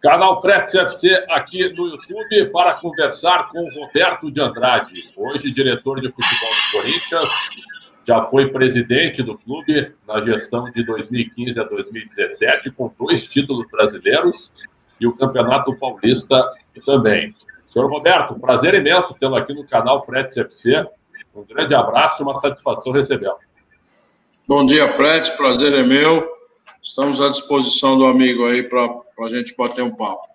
Canal Pretes FC aqui no YouTube para conversar com Roberto de Andrade, hoje diretor de futebol do Corinthians, já foi presidente do clube na gestão de 2015 a 2017, com 2 títulos brasileiros e o Campeonato Paulista também. Senhor Roberto, prazer imenso tê-lo aqui no canal Pretes FC. Um grande abraço e uma satisfação recebê-lo. Bom dia, Pretes, prazer é meu. Estamos à disposição do amigo aí para a gente bater um papo.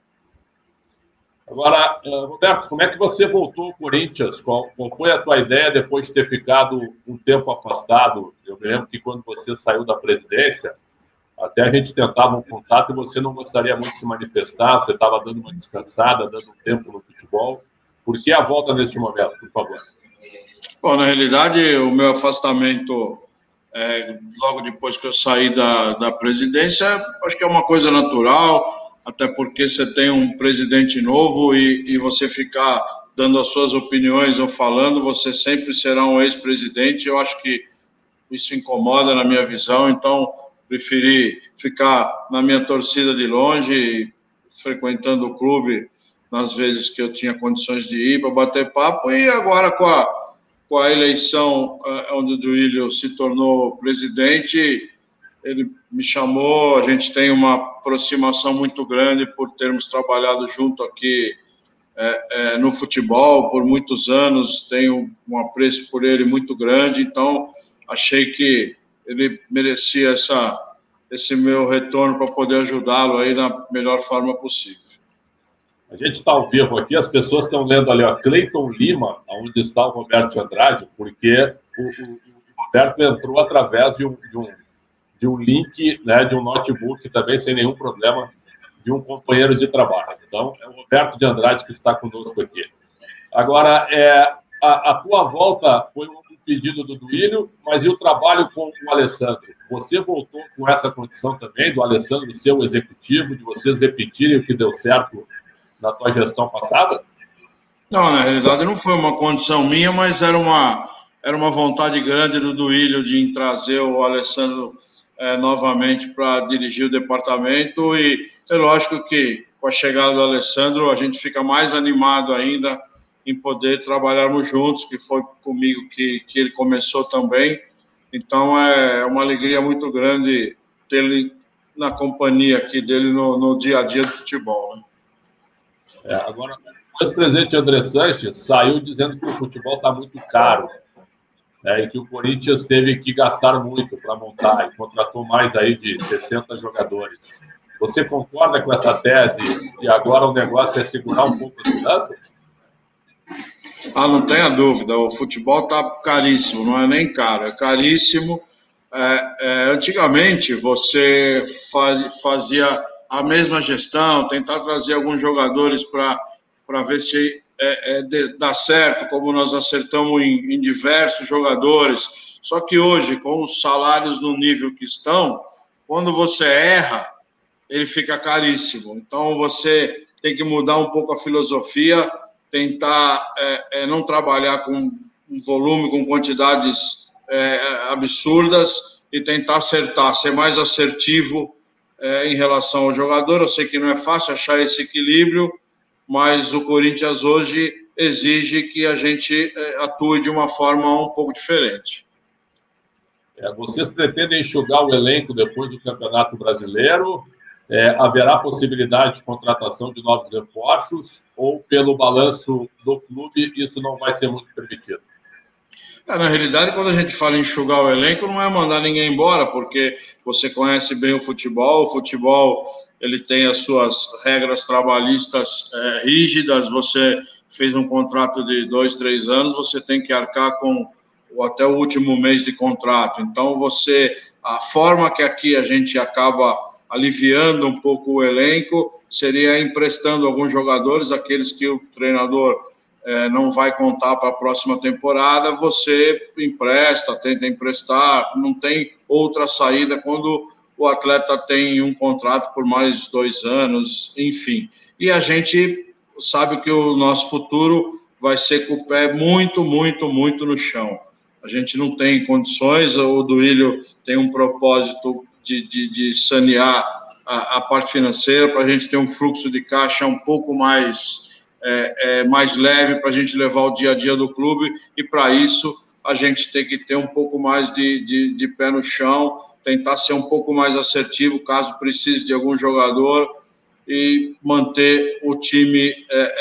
Agora, Roberto, como é que você voltou ao Corinthians? Qual foi a tua ideia depois de ter ficado um tempo afastado? Eu me lembro que quando você saiu da presidência, até a gente tentava um contato e você não gostaria muito de se manifestar, você estava dando uma descansada, dando um tempo no futebol. Por que a volta neste momento, por favor? Bom, na realidade, o meu afastamento... logo depois que eu saí da presidência, acho que é uma coisa natural, até porque você tem um presidente novo e você ficar dando as suas opiniões ou falando, você sempre será um ex-presidente. Eu acho que isso incomoda na minha visão, então preferi ficar na minha torcida de longe, frequentando o clube nas vezes que eu tinha condições de ir para bater papo, e agora com a eleição onde o Duílio se tornou presidente, ele me chamou, a gente tem uma aproximação muito grande por termos trabalhado junto aqui no futebol por muitos anos, tenho um apreço por ele muito grande, então achei que ele merecia esse meu retorno para poder ajudá-lo aí na melhor forma possível. A gente está ao vivo aqui, as pessoas estão lendo ali, ó, Cleiton Lima, onde está o Roberto de Andrade, porque o Roberto entrou através de um link, né, de um notebook também, sem nenhum problema, de um companheiro de trabalho. Então, é o Roberto de Andrade que está conosco aqui. Agora, a tua volta foi um pedido do Duílio, mas e o trabalho com o Alessandro? Você voltou com essa condição também, do Alessandro ser o executivo, de vocês repetirem o que deu certo na tua gestão passada? Não, na realidade não foi uma condição minha, mas era uma vontade grande do Duílio de trazer o Alessandro novamente para dirigir o departamento, e é lógico que com a chegada do Alessandro a gente fica mais animado ainda em poder trabalharmos juntos, que foi comigo que ele começou também, então é uma alegria muito grande ter ele na companhia aqui dele no dia a dia do futebol, né? Agora, o ex-presidente André Sanches saiu dizendo que o futebol está muito caro, né, e que o Corinthians teve que gastar muito para montar e contratou mais aí de 60 jogadores. Você concorda com essa tese e agora o negócio é segurar um pouco as finanças? Não tenha dúvida, o futebol está caríssimo, não é nem caro, é caríssimo. Antigamente você fazia a mesma gestão, tentar trazer alguns jogadores para ver se dá certo, como nós acertamos em diversos jogadores. Só que hoje, com os salários no nível que estão, quando você erra, ele fica caríssimo. Então você tem que mudar um pouco a filosofia, tentar não trabalhar com um volume, com quantidades absurdas, e tentar acertar, ser mais assertivo em relação ao jogador. Eu sei que não é fácil achar esse equilíbrio, mas o Corinthians hoje exige que a gente atue de uma forma um pouco diferente. Vocês pretendem enxugar o elenco depois do Campeonato Brasileiro? Haverá possibilidade de contratação de novos reforços, ou pelo balanço do clube isso não vai ser muito permitido? Na realidade, quando a gente fala em enxugar o elenco, não é mandar ninguém embora, porque você conhece bem o futebol ele tem as suas regras trabalhistas rígidas, você fez um contrato de 2, 3 anos, você tem que arcar com até o último mês de contrato. Então, a forma que aqui a gente acaba aliviando um pouco o elenco seria emprestando alguns jogadores, aqueles que o treinador não vai contar para a próxima temporada, você empresta, tenta emprestar, não tem outra saída quando o atleta tem um contrato por mais 2 anos, enfim. E a gente sabe que o nosso futuro vai ser com o pé muito, muito, muito no chão. a gente não tem condições, o Duílio tem um propósito de sanear a parte financeira, para a gente ter um fluxo de caixa um pouco mais leve, para a gente levar o dia a dia do clube, e para isso a gente tem que ter um pouco mais de pé no chão, tentar ser um pouco mais assertivo, caso precise de algum jogador, e manter o time.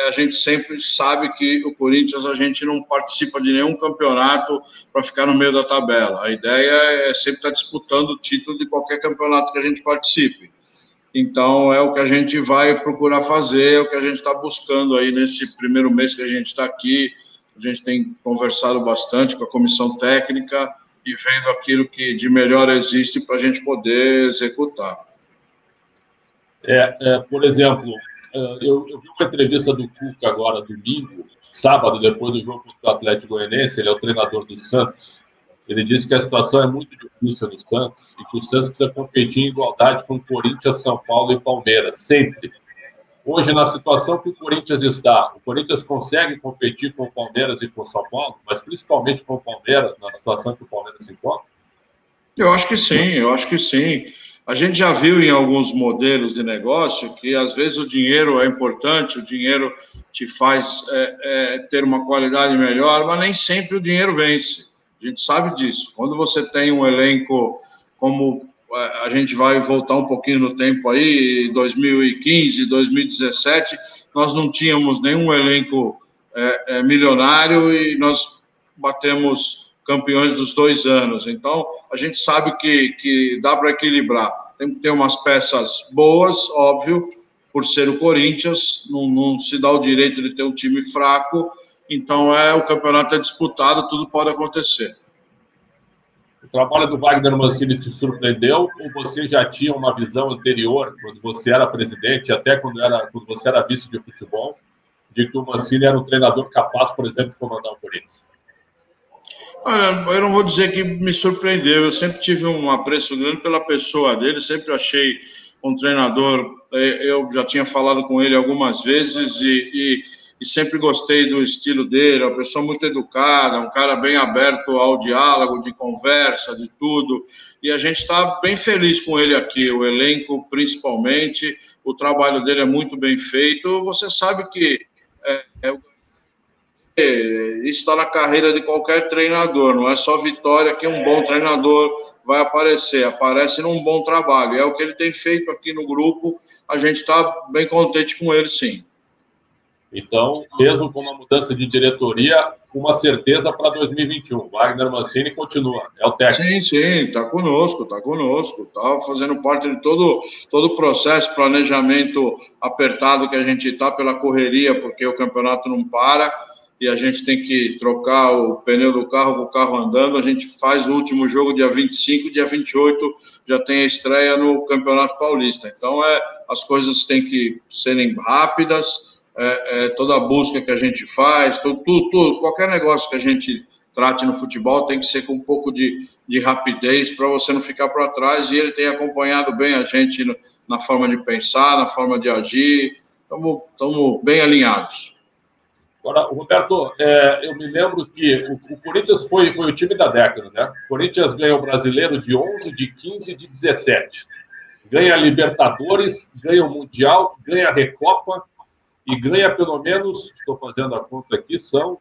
A gente sempre sabe que o Corinthians, a gente não participa de nenhum campeonato para ficar no meio da tabela. A ideia é sempre estar disputando o título de qualquer campeonato que a gente participe. Então, é o que a gente vai procurar fazer, é o que a gente está buscando aí nesse primeiro mês que a gente está aqui. A gente tem conversado bastante com a comissão técnica e vendo aquilo que de melhor existe para a gente poder executar. Por exemplo, eu vi uma entrevista do Cuca agora, domingo, sábado, depois do jogo contra o Atlético Goianiense. Ele é o treinador do Santos. Ele disse que a situação é muito difícil no Santos e que o Santos precisa competir em igualdade com o Corinthians, São Paulo e Palmeiras, sempre. Hoje, na situação que o Corinthians está, o Corinthians consegue competir com o Palmeiras e com o São Paulo, mas principalmente com o Palmeiras, na situação que o Palmeiras se encontra? Eu acho que sim. A gente já viu em alguns modelos de negócio que, às vezes, o dinheiro é importante, o dinheiro te faz ter uma qualidade melhor, mas nem sempre o dinheiro vence. A gente sabe disso. Quando você tem um elenco como a gente vai voltar um pouquinho no tempo aí, 2015, 2017, nós não tínhamos nenhum elenco milionário e nós batemos campeões dos 2 anos. Então, a gente sabe que dá para equilibrar. Tem que ter umas peças boas, óbvio, por ser o Corinthians, não se dá o direito de ter um time fraco. Então, o campeonato é disputado, tudo pode acontecer. O trabalho do Wagner Mancini te surpreendeu ou você já tinha uma visão anterior, quando você era presidente, até quando você era vice de futebol, de que o Mancini era um treinador capaz, por exemplo, de comandar o Corinthians? Olha, eu não vou dizer que me surpreendeu, eu sempre tive um apreço grande pela pessoa dele, sempre achei um treinador, eu já tinha falado com ele algumas vezes e sempre gostei do estilo dele, uma pessoa muito educada, um cara bem aberto ao diálogo, de conversa, de tudo, e a gente está bem feliz com ele aqui, o elenco principalmente, o trabalho dele é muito bem feito. Você sabe que isso está na carreira de qualquer treinador, não é só vitória que um bom treinador vai aparece num bom trabalho, é o que ele tem feito aqui no grupo, a gente está bem contente com ele, sim. Então, mesmo com uma mudança de diretoria, uma certeza para 2021. Wagner Mancini continua, é o técnico. Sim, está conosco, está fazendo parte de todo o processo, planejamento apertado que a gente está pela correria, porque o campeonato não para e a gente tem que trocar o pneu do carro com o carro andando. A gente faz o último jogo dia 25, dia 28 já tem a estreia no Campeonato Paulista. Então, as coisas têm que serem rápidas, toda a busca que a gente faz, tudo, qualquer negócio que a gente trate no futebol tem que ser com um pouco de rapidez para você não ficar para trás, e ele tem acompanhado bem a gente na forma de pensar, na forma de agir, estamos bem alinhados. Agora, Roberto, eu me lembro que o Corinthians foi o time da década, né? O Corinthians ganha o Brasileiro de 11, de 15 e de 17. Ganha a Libertadores, ganha o Mundial, ganha a Recopa e ganha pelo menos, estou fazendo a conta aqui, são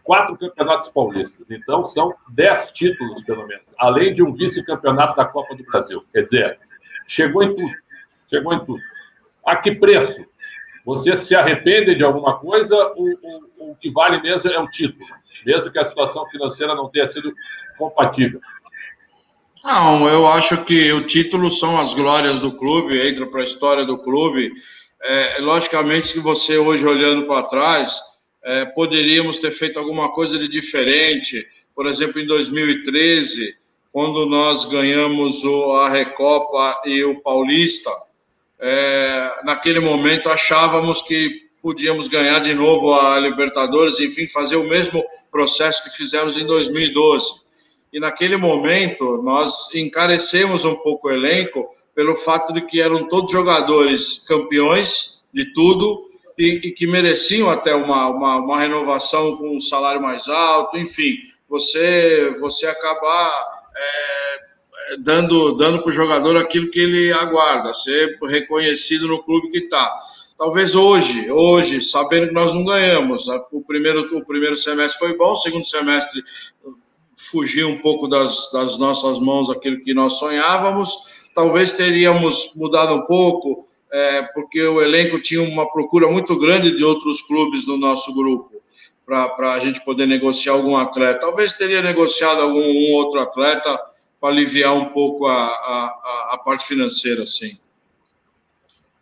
4 campeonatos paulistas. Então, são 10 títulos, pelo menos, além de um vice-campeonato da Copa do Brasil. Quer dizer, chegou em tudo. A que preço? Você se arrepende de alguma coisa ou o que vale mesmo é o título, mesmo que a situação financeira não tenha sido compatível? Não, eu acho que o título são as glórias do clube, entra para a história do clube. Logicamente que você hoje, olhando para trás, poderíamos ter feito alguma coisa de diferente. Por exemplo, em 2013, quando nós ganhamos a Recopa e o Paulista, naquele momento achávamos que podíamos ganhar de novo a Libertadores, enfim, fazer o mesmo processo que fizemos em 2012. E naquele momento nós encarecemos um pouco o elenco pelo fato de que eram todos jogadores campeões de tudo e que mereciam até uma renovação com um salário mais alto, enfim, você acabar dando para o jogador aquilo que ele aguarda, ser reconhecido no clube que está. Talvez hoje, sabendo que nós não ganhamos, o primeiro semestre foi bom, o segundo semestre fugiu um pouco das nossas mãos aquilo que nós sonhávamos, talvez teríamos mudado um pouco, porque o elenco tinha uma procura muito grande de outros clubes no nosso grupo, para a gente poder negociar algum atleta. Talvez teria negociado um outro atleta para aliviar um pouco a parte financeira, sim.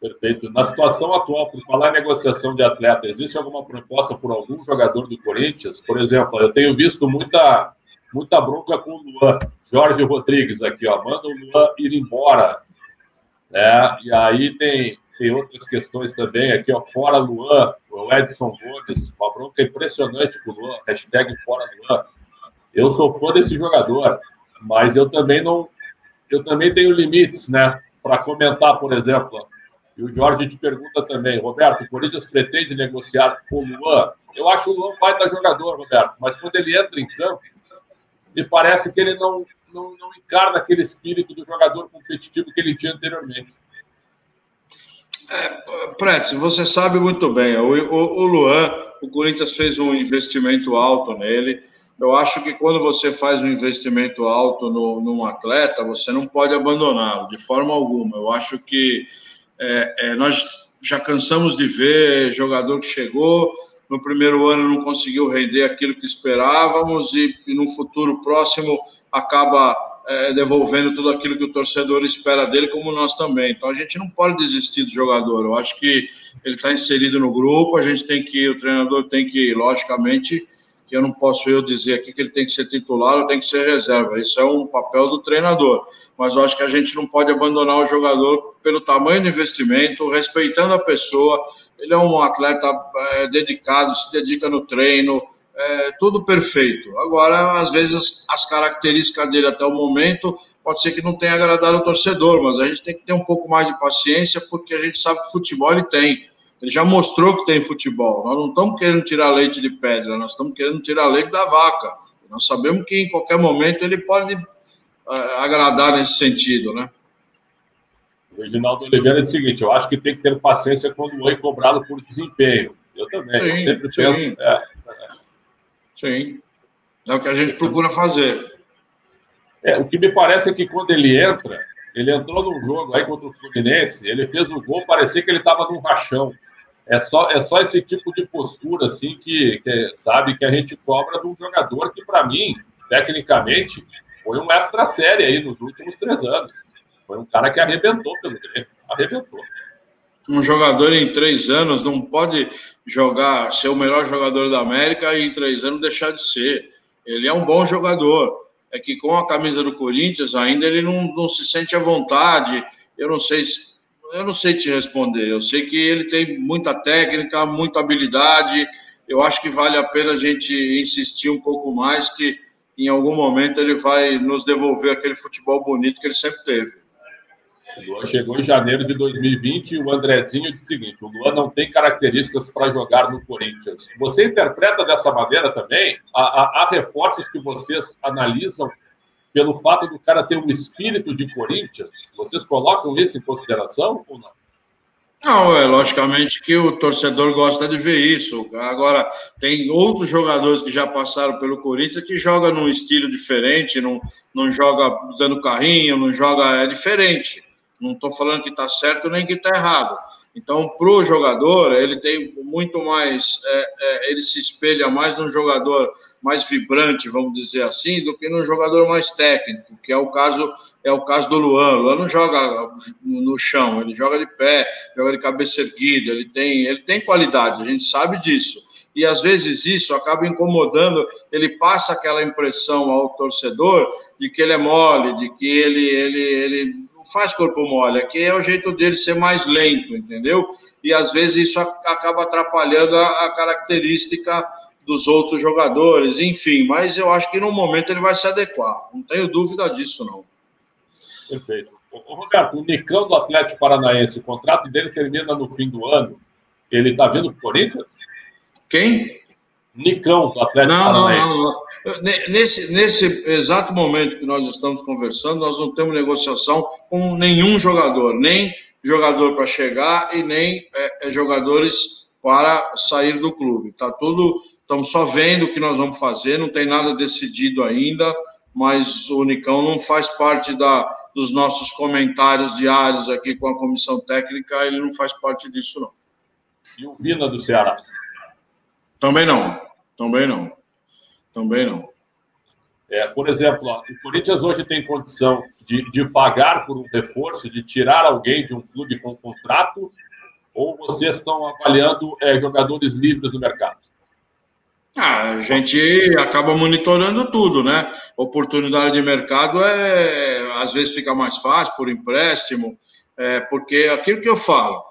Perfeito. Na situação atual, por falar em negociação de atleta, existe alguma proposta por algum jogador do Corinthians? Por exemplo, eu tenho visto muita bronca com o Luan, Jorge Rodrigues aqui, ó, manda o Luan ir embora, né? E aí tem outras questões também aqui, ó, fora Luan, o Edson Gomes, uma bronca impressionante com o Luan, hashtag fora Luan. Eu sou fã desse jogador, mas eu também tenho limites, né, para comentar, por exemplo. E o Jorge te pergunta também, Roberto, o Corinthians pretende negociar com o Luan? Eu acho o Luan um baita jogador, Roberto, mas quando ele entra em campo, me parece que ele não encarna aquele espírito do jogador competitivo que ele tinha anteriormente. Pretz, você sabe muito bem, o Luan, o Corinthians fez um investimento alto nele. Eu acho que quando você faz um investimento alto num atleta, você não pode abandoná-lo de forma alguma. Eu acho que nós já cansamos de ver jogador que chegou, no primeiro ano não conseguiu render aquilo que esperávamos e no futuro próximo acaba devolvendo tudo aquilo que o torcedor espera dele, como nós também. Então a gente não pode desistir do jogador. Eu acho que ele está inserido no grupo, o treinador tem que, logicamente, que eu não posso dizer aqui que ele tem que ser titular ou tem que ser reserva. Isso é um papel do treinador. Mas eu acho que a gente não pode abandonar o jogador pelo tamanho do investimento, respeitando a pessoa. Ele é um atleta dedicado, se dedica no treino, tudo perfeito. Agora, às vezes, as características dele até o momento pode ser que não tenha agradado o torcedor, mas a gente tem que ter um pouco mais de paciência, porque a gente sabe que futebol ele tem. Ele já mostrou que tem futebol. Nós não estamos querendo tirar leite de pedra, nós estamos querendo tirar leite da vaca. Nós sabemos que em qualquer momento ele pode agradar nesse sentido, né? O Reginaldo Oliveira diz o seguinte, eu acho que tem que ter paciência quando o Luan é cobrado por desempenho. Eu também, eu sempre penso... Sim, é o que a gente procura fazer. O que me parece é que quando ele entrou num jogo aí contra o Fluminense, ele fez o gol, parecia que ele estava num rachão. É só esse tipo de postura, assim, que sabe, que a gente cobra de um jogador que, para mim, tecnicamente, foi um extra série aí nos últimos 3 anos. Foi um cara que arrebentou pelo Grêmio, arrebentou. Um jogador em 3 anos não pode ser o melhor jogador da América e em 3 anos deixar de ser. Ele é um bom jogador. É que com a camisa do Corinthians ainda ele não se sente à vontade. Eu não sei te responder. Eu sei que ele tem muita técnica, muita habilidade. Eu acho que vale a pena a gente insistir um pouco mais, que em algum momento ele vai nos devolver aquele futebol bonito que ele sempre teve. O Luan chegou em janeiro de 2020 e o Andrezinho disse o seguinte, o Luan não tem características para jogar no Corinthians. Você interpreta dessa maneira também? Há reforços que vocês analisam pelo fato do cara ter um espírito de Corinthians? Vocês colocam isso em consideração ou não? Não, logicamente que o torcedor gosta de ver isso. Agora, tem outros jogadores que já passaram pelo Corinthians que jogam num estilo diferente, não joga dando carrinho, não joga... É diferente. Não estou falando que está certo nem que está errado. Então, para o jogador, ele tem muito mais... ele se espelha mais num jogador mais vibrante, vamos dizer assim, do que num jogador mais técnico, que é o caso do Luan. O Luan não joga no chão, ele joga de pé, joga de cabeça erguida, ele tem qualidade, a gente sabe disso. E às vezes isso acaba incomodando, ele passa aquela impressão ao torcedor de que ele é mole, de que ele não faz corpo mole, que é o jeito dele ser mais lento, entendeu? E às vezes isso acaba atrapalhando a característica dos outros jogadores, enfim, mas eu acho que no momento ele vai se adequar, não tenho dúvida disso, não. Perfeito. Roberto, o Nicão do Atlético Paranaense, o contrato dele termina no fim do ano. Ele está vindo para o Corinthians? Quem? Nicão, do Atlético Paranaense. Não. Nesse exato momento que nós estamos conversando, nós não temos negociação com nenhum jogador, nem jogador para chegar e nem jogadores para sair do clube. Tá tudo, estamos só vendo o que nós vamos fazer, não tem nada decidido ainda, mas o Nicão não faz parte dos nossos comentários diários aqui com a comissão técnica, ele não faz parte disso, não. E o Vina do Ceará? Também não. Por exemplo, o Corinthians hoje tem condição de pagar por um reforço, de tirar alguém de um clube com contrato, ou vocês estão avaliando jogadores livres no mercado? A gente acaba monitorando tudo, né? Oportunidade de mercado às vezes fica mais fácil por empréstimo, porque aquilo que eu falo,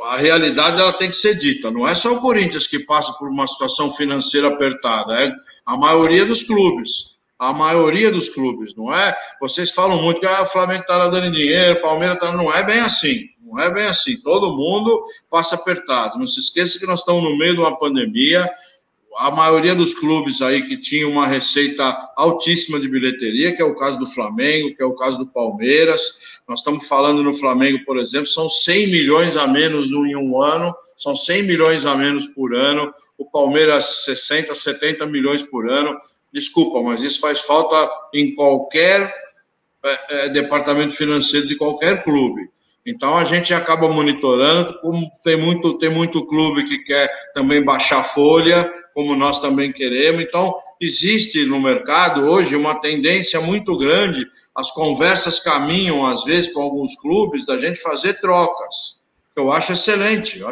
a realidade ela tem que ser dita. Não é só o Corinthians que passa por uma situação financeira apertada, é a maioria dos clubes. A maioria dos clubes, não é? Vocês falam muito que o Flamengo está dando dinheiro, o Palmeiras está... Não é bem assim. Não é bem assim. Todo mundo passa apertado. Não se esqueça que nós estamos no meio de uma pandemia. A maioria dos clubes aí que tinha uma receita altíssima de bilheteria, que é o caso do Flamengo, que é o caso do Palmeiras. Nós estamos falando no Flamengo, por exemplo, são 100 milhões a menos em um ano, são 100 milhões a menos por ano. O Palmeiras, 60, 70 milhões por ano. Desculpa, mas isso faz falta em qualquer departamento financeiro de qualquer clube. Então, a gente acaba monitorando, como tem muito clube que quer também baixar a folha, como nós também queremos. Então, existe no mercado hoje uma tendência muito grande, as conversas caminham, às vezes, com alguns clubes, da gente fazer trocas. Eu acho excelente.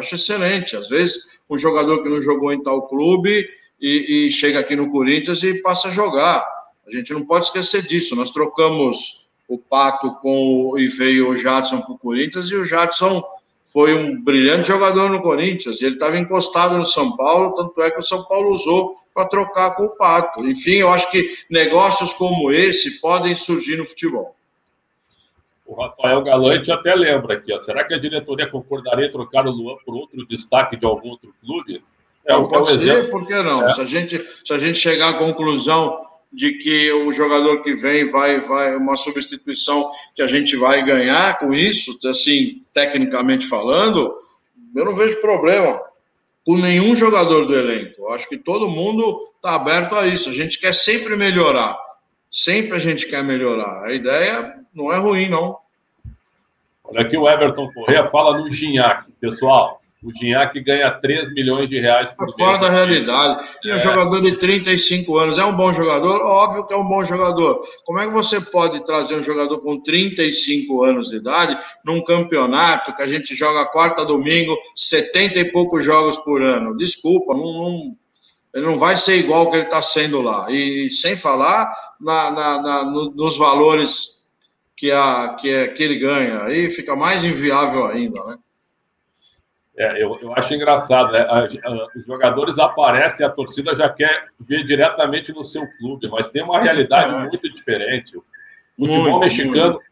Às vezes, um jogador que não jogou em tal clube e chega aqui no Corinthians e passa a jogar. A gente não pode esquecer disso. Nós trocamos o Pato e veio o Jadson para o Corinthians, e o Jadson foi um brilhante jogador no Corinthians, e ele estava encostado no São Paulo, tanto é que o São Paulo usou para trocar com o Pato. Enfim, eu acho que negócios como esse podem surgir no futebol. O Rafael Galante até lembra aqui, ó, será que a diretoria concordaria em trocar o Luan por outro destaque de algum outro clube? Pode ser, por que não? Se a gente chegar à conclusão de que o jogador que vem vai uma substituição que a gente vai ganhar com isso, assim, tecnicamente falando, eu não vejo problema com nenhum jogador do elenco. Eu acho que todo mundo está aberto a isso. A gente quer sempre melhorar. Sempre a gente quer melhorar. A ideia não é ruim, não. Olha aqui o Everton Corrêa fala no Gignac. Pessoal, o Gignac ganha 3 milhões de reais por mês. Fora da realidade. E um jogador de 35 anos é um bom jogador? Óbvio que é um bom jogador. Como é que você pode trazer um jogador com 35 anos de idade num campeonato que a gente joga quarta a domingo, 70 e poucos jogos por ano? Desculpa, ele não vai ser igual ao que ele está sendo lá. E sem falar nos valores que ele ganha. Aí fica mais inviável ainda, né? Eu acho engraçado, né? Os jogadores aparecem, a torcida já quer ver diretamente no seu clube, mas tem uma realidade muito diferente.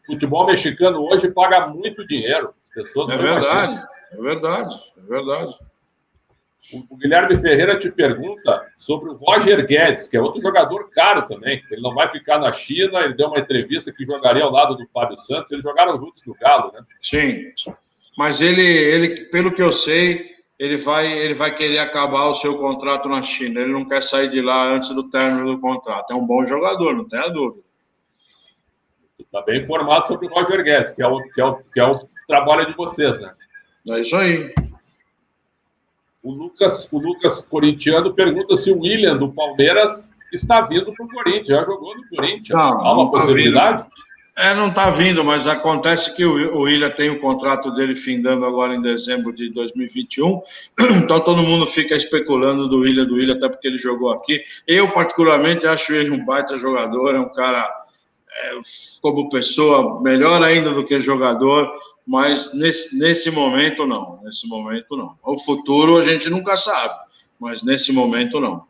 Futebol mexicano hoje paga muito dinheiro. Pessoas é verdade. O Guilherme Ferreira te pergunta sobre o Roger Guedes, que é outro jogador caro também. Ele não vai ficar na China, ele deu uma entrevista que jogaria ao lado do Fábio Santos, eles jogaram juntos no Galo, né? Sim. Mas ele, pelo que eu sei, ele vai querer acabar o seu contrato na China. Ele não quer sair de lá antes do término do contrato. É um bom jogador, não tenha dúvida. Está bem informado sobre o Roger Guedes, que é o trabalho de vocês, né? É isso aí. O Lucas corintiano pergunta se o William do Palmeiras está vindo para o Corinthians. Já jogou no Corinthians. Há uma possibilidade? Não está vindo, mas acontece que o William tem o contrato dele findando agora em dezembro de 2021, então todo mundo fica especulando do William, até porque ele jogou aqui. Eu, particularmente, acho ele um baita jogador, é um cara, como pessoa, melhor ainda do que jogador, mas nesse momento não. O futuro a gente nunca sabe, mas nesse momento não.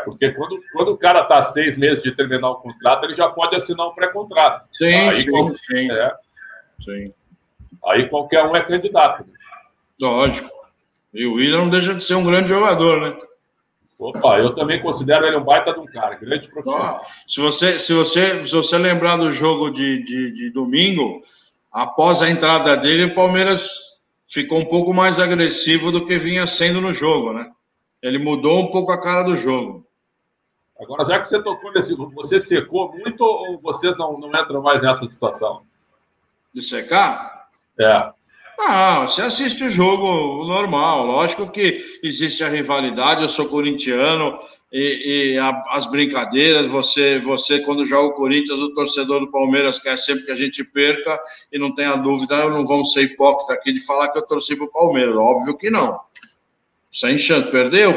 Porque quando o cara está 6 meses de terminar o contrato, ele já pode assinar um pré-contrato. Sim. Aí qualquer um é candidato. Lógico. E o William não deixa de ser um grande jogador, né? Opa, eu também considero ele um baita de um cara, grande profissional. Se você lembrar do jogo de domingo, após a entrada dele, o Palmeiras ficou um pouco mais agressivo do que vinha sendo no jogo, né? Ele mudou um pouco a cara do jogo. Agora, já que você tocou nesse... Você secou muito ou vocês não entram mais nessa situação? De secar? É. Não, você assiste o jogo normal. Lógico que existe a rivalidade. Eu sou corintiano e as brincadeiras. Você, quando joga o Corinthians, o torcedor do Palmeiras quer sempre que a gente perca. E não tenha dúvida, não vamos ser hipócrita aqui de falar que eu torci para o Palmeiras. Óbvio que não. Sem chance. Perdeu,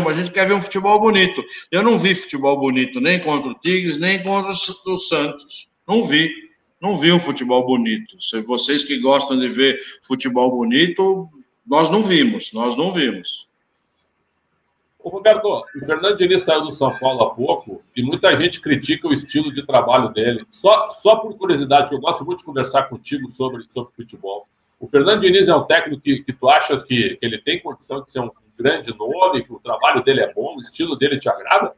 mas a gente quer ver um futebol bonito. Eu não vi futebol bonito nem contra o Tigres, nem contra o Santos. Não vi um futebol bonito. Vocês que gostam de ver futebol bonito, nós não vimos. Ô, Roberto, o Fernando Diniz saiu do São Paulo há pouco e muita gente critica o estilo de trabalho dele. Só por curiosidade, que eu gosto muito de conversar contigo sobre futebol. O Fernando Diniz é um técnico que tu achas que ele tem condição de ser um grande nome, que o trabalho dele é bom, o estilo dele te agrada?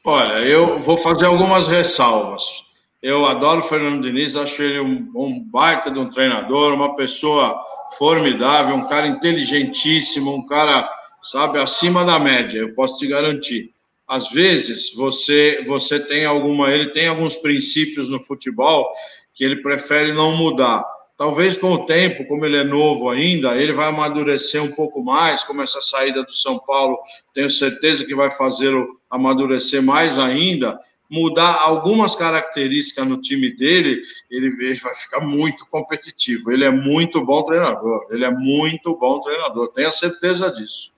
Olha, eu vou fazer algumas ressalvas. Eu adoro o Fernando Diniz, acho ele um baita de um treinador, uma pessoa formidável, um cara inteligentíssimo, um cara, sabe, acima da média, eu posso te garantir. Às vezes, você tem ele tem alguns princípios no futebol que ele prefere não mudar. Talvez com o tempo, como ele é novo ainda, ele vai amadurecer um pouco mais, como essa saída do São Paulo, tenho certeza que vai fazê-lo amadurecer mais ainda, mudar algumas características no time dele, ele vai ficar muito competitivo. Ele é muito bom treinador, tenha certeza disso.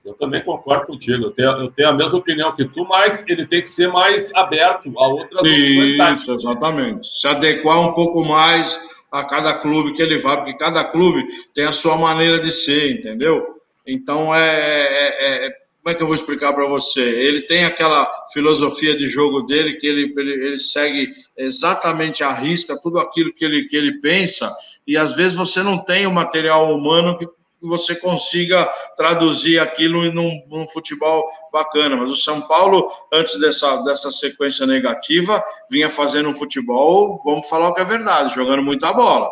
Eu também concordo contigo. Eu tenho a mesma opinião que tu, mas ele tem que ser mais aberto a outras opções táticas. Isso, exatamente. Se adequar um pouco mais a cada clube que ele vai, porque cada clube tem a sua maneira de ser, entendeu? Então, como é que eu vou explicar para você? Ele tem aquela filosofia de jogo dele, que ele segue exatamente à risca tudo aquilo que ele pensa, e às vezes você não tem o material humano que você consiga traduzir aquilo num futebol bacana. Mas o São Paulo, antes dessa sequência negativa, vinha fazendo um futebol, vamos falar o que é verdade, jogando muita bola.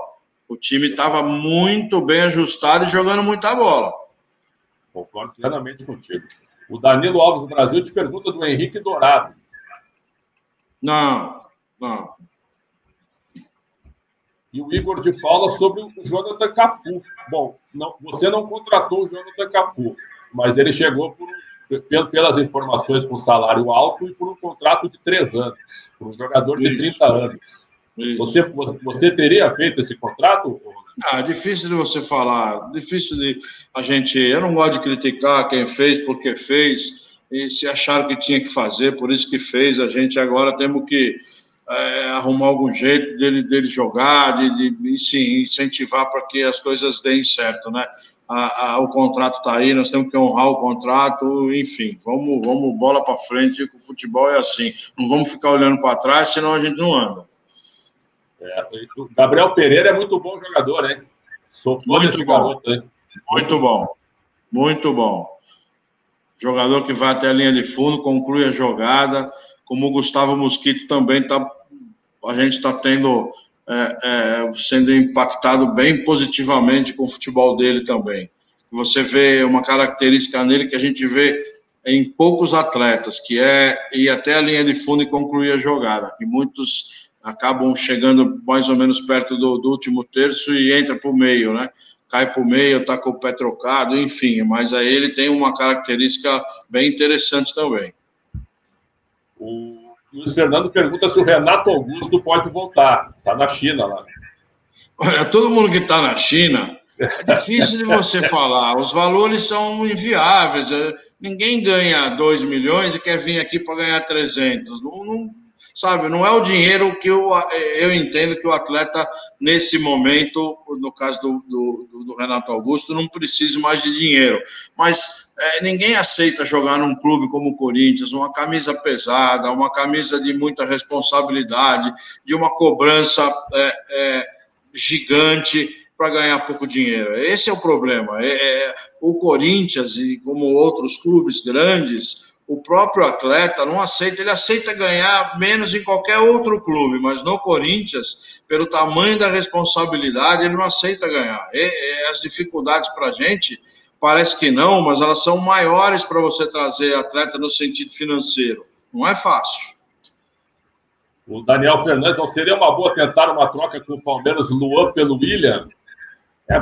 O time estava muito bem ajustado e jogando muita bola. Concordo plenamente contigo. O Danilo Alves do Brasil te pergunta do Henrique Dourado. Não. E o Igor de Paula sobre o Jonathan Cafu. Bom, você não contratou o Jonathan Cafu, mas ele chegou pelas informações com salário alto e por um contrato de 3 anos, por um jogador de 30 anos. Você teria feito esse contrato? Difícil de você falar, difícil de a gente... Eu não gosto de criticar quem fez, porque fez, e se acharam que tinha que fazer, por isso que fez. A gente agora temos que arrumar algum jeito dele jogar, de incentivar para que as coisas deem certo, né? O contrato está aí, nós temos que honrar o contrato, enfim, vamos bola para frente, que o futebol é assim, não vamos ficar olhando para trás, senão a gente não anda. O Gabriel Pereira é muito bom jogador, hein? Sou fã desse garoto, hein? Muito bom. Jogador que vai até a linha de fundo, conclui a jogada, como o Gustavo Mosquito também a gente está sendo impactado bem positivamente com o futebol dele também. Você vê uma característica nele que a gente vê em poucos atletas, que é ir até a linha de fundo e concluir a jogada. E muitos acabam chegando mais ou menos perto do último terço e entra para o meio, né? Cai para o meio, está com o pé trocado, enfim. Mas aí ele tem uma característica bem interessante também. O Luiz Fernando pergunta se o Renato Augusto pode voltar. Está na China lá. Olha, todo mundo que está na China, é difícil de você falar. Os valores são inviáveis. Ninguém ganha 2 milhões e quer vir aqui para ganhar 300. Sabe, não é o dinheiro que eu entendo que o atleta, nesse momento, no caso do Renato Augusto, não precisa mais de dinheiro. Mas ninguém aceita jogar num clube como o Corinthians, uma camisa pesada, uma camisa de muita responsabilidade, de uma cobrança gigante. para ganhar pouco dinheiro. Esse é o problema. O Corinthians, e como outros clubes grandes, o próprio atleta não aceita, ele aceita ganhar menos em qualquer outro clube, mas no Corinthians, pelo tamanho da responsabilidade, ele não aceita ganhar. As dificuldades para a gente, parece que não, mas elas são maiores para você trazer atleta no sentido financeiro. Não é fácil. O Daniel Fernandes, não seria uma boa tentar uma troca com o Palmeiras, Luan pelo William?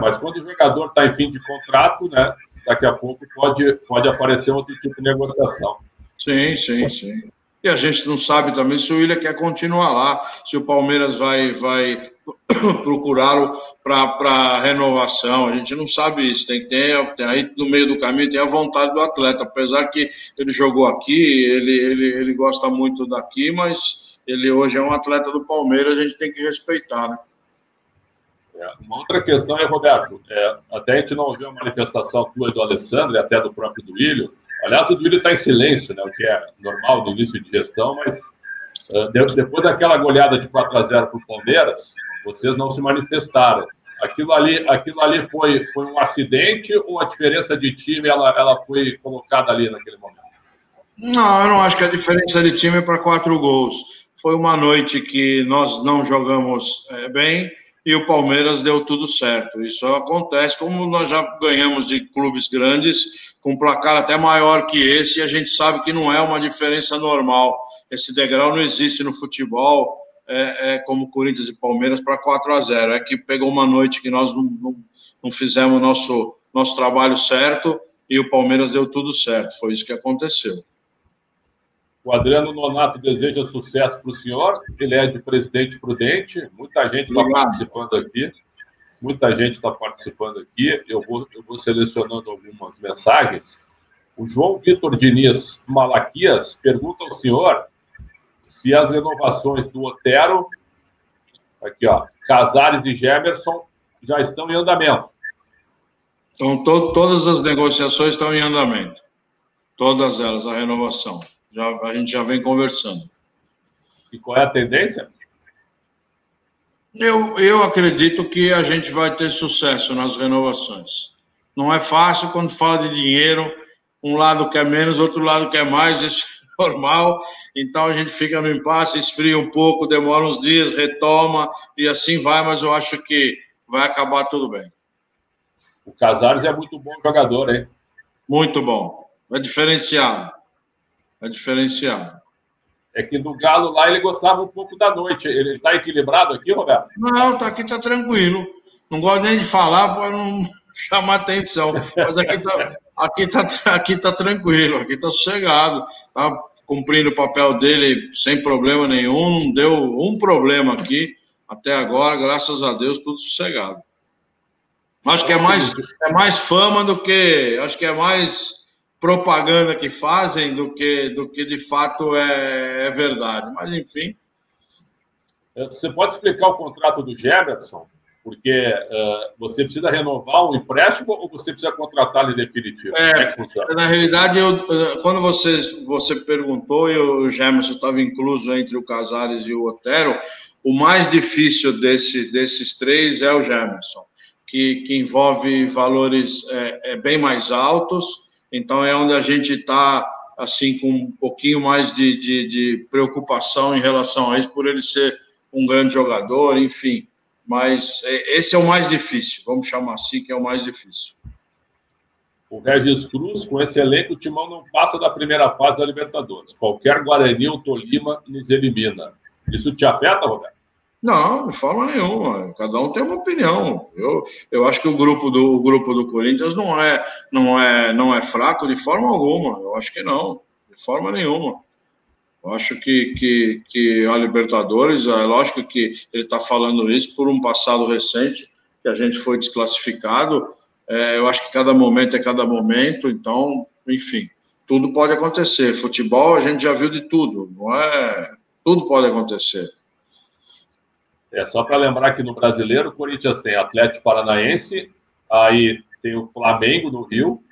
Mas quando o jogador está em fim de contrato, né, daqui a pouco pode aparecer outro tipo de negociação. Sim. E a gente não sabe também se o William quer continuar lá, se o Palmeiras vai procurá-lo para renovação. A gente não sabe isso. Tem aí no meio do caminho tem a vontade do atleta, apesar que ele jogou aqui, ele gosta muito daqui, mas ele hoje é um atleta do Palmeiras, a gente tem que respeitar, né? Uma outra questão Roberto, até a gente não ouviu a manifestação tua e do Alessandro e até do próprio Duílio. Aliás, o Duílio está em silêncio, né, o que é normal no início de gestão, mas depois daquela goleada de 4-0 para o Palmeiras, vocês não se manifestaram. Aquilo ali foi um acidente ou a diferença de time ela foi colocada ali naquele momento? Não, eu não acho que a diferença de time é para 4 gols. Foi uma noite que nós não jogamos bem e o Palmeiras deu tudo certo. Isso acontece, como nós já ganhamos de clubes grandes, com placar até maior que esse, e a gente sabe que não é uma diferença normal. Esse degrau não existe no futebol, como Corinthians e Palmeiras, para 4-0. É que pegou uma noite que nós não fizemos nosso trabalho certo e o Palmeiras deu tudo certo. Foi isso que aconteceu. O Adriano Nonato deseja sucesso para o senhor. Ele é de Presidente Prudente. Muita gente está participando aqui. Eu vou selecionando algumas mensagens. O João Vitor Diniz Malaquias pergunta ao senhor se as renovações do Otero, aqui, ó, Casares e Gemerson, já estão em andamento. Então, todas as negociações estão em andamento. Todas elas, a renovação. A gente já vem conversando. E qual é a tendência? Eu acredito que a gente vai ter sucesso nas renovações. Não é fácil quando fala de dinheiro, um lado quer menos, outro lado quer mais, isso é normal. Então a gente fica no impasse, esfria um pouco, demora uns dias, retoma e assim vai, mas eu acho que vai acabar tudo bem. O Casares é muito bom jogador, hein? Muito bom. É diferenciado. É que no Galo lá ele gostava um pouco da noite. Ele está equilibrado aqui, Roberto? Não, aqui está tranquilo. Não gosto nem de falar para não chamar atenção. Mas aqui tá tranquilo, aqui está sossegado. Está cumprindo o papel dele sem problema nenhum. Não deu um problema aqui até agora, graças a Deus, tudo sossegado. Acho que é mais fama do que... Acho que é mais propaganda que fazem do que de fato é verdade. Mas, enfim. Você pode explicar o contrato do Gemerson? Porque você precisa renovar um empréstimo ou você precisa contratar ele definitivo? Na realidade, quando você perguntou, e o Gemerson estava incluso entre o Casares e o Otero, o mais difícil desses três é o Gemerson, que envolve valores bem mais altos. Então, é onde a gente está, assim, com um pouquinho mais de preocupação em relação a isso, por ele ser um grande jogador, enfim. Mas esse é o mais difícil, vamos chamar assim, que é o mais difícil. O Regis Cruz, com esse elenco, o Timão não passa da primeira fase da Libertadores. Qualquer Guarani ou Tolima nos elimina. Isso te afeta, Roberto? Não, de forma nenhuma. Cada um tem uma opinião. Eu acho que o grupo do Corinthians não é fraco de forma alguma. Eu acho que não, de forma nenhuma. Eu acho que a Libertadores, é lógico que ele está falando isso por um passado recente, que a gente foi desclassificado. Eu acho que cada momento é cada momento, então, enfim, tudo pode acontecer. Futebol, a gente já viu de tudo, não é? Tudo pode acontecer. Só para lembrar que no Brasileiro, o Corinthians tem Atlético Paranaense, aí tem o Flamengo no Rio,